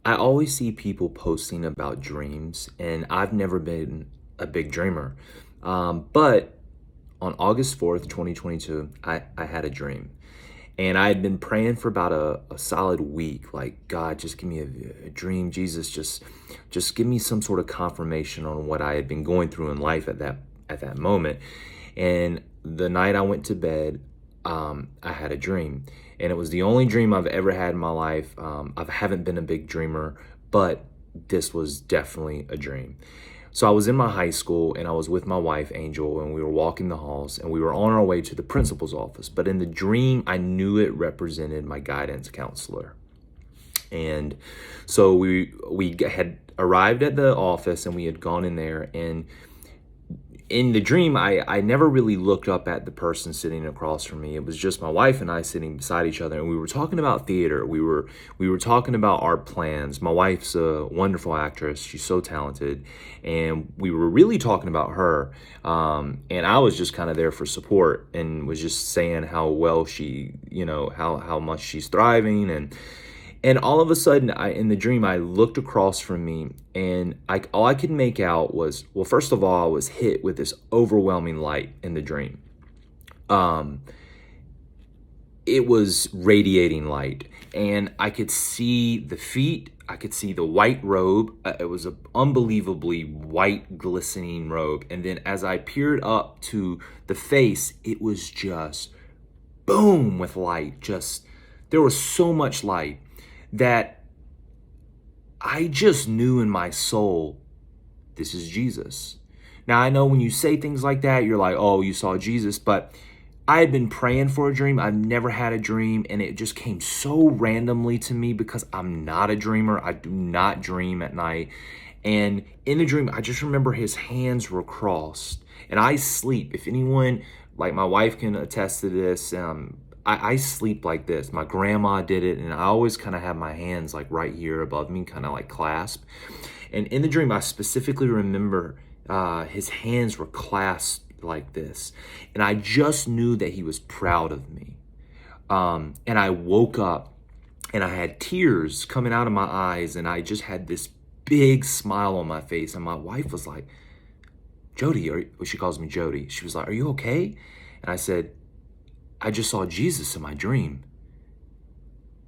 I always see people posting about dreams, and I've never been a big dreamer. But on August 4th, 2022, I had a dream. And I had been praying for about a solid week, like, God, just give me a dream. Jesus, just give me some sort of confirmation on what I had been going through in life at that moment. And the night I went to bed, I had a dream, and it was the only dream I've ever had in my life. I haven't been a big dreamer, but this was definitely a dream. So I was in my high school, and I was with my wife, Angel, and we were walking the halls, and we were on our way to the principal's office. But in the dream, I knew it represented my guidance counselor. And so we had arrived at the office, and we had gone in there, and in the dream, I never really looked up at the person sitting across from me. It was just my wife and I sitting beside each other, and we were talking about theater. We were talking about our plans. My wife's a wonderful actress; she's so talented, and we were really talking about her. And I was just kind of there for support, and was just saying how well she, how much she's thriving, and all of a sudden, in the dream, I looked across from me, and all I could make out was, well, first of all, I was hit with this overwhelming light in the dream. Um, it was radiating light, and I could see the feet. I could see the white robe. It was an unbelievably white, glistening robe. And then as I peered up to the face, it was just boom with light. Just there was so much light that I just knew in my soul, this is Jesus. Now, I know when you say things like that, you're like, oh, you saw Jesus. But I had been praying for a dream. I've never had a dream. And it just came so randomly to me because I'm not a dreamer. I do not dream at night. And in the dream, I just remember his hands were crossed. And I sleep. If anyone, like my wife can attest to this, I sleep like this. My grandma did it, and I always kind of have my hands like right here above me, kind of like clasped. And in the dream, I specifically remember his hands were clasped like this. And I just knew that he was proud of me. And I woke up, and I had tears coming out of my eyes, and I just had this big smile on my face. And my wife was like, Jody, she calls me Jody. She was like, are you okay? And I said, I just saw Jesus in my dream.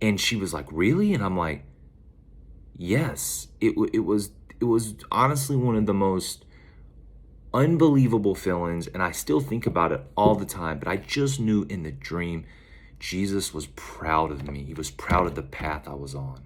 And she was like, really? And I'm like, yes. It was honestly one of the most unbelievable feelings, and I still think about it all the time. But I just knew in the dream, Jesus was proud of me. He was proud of the path I was on.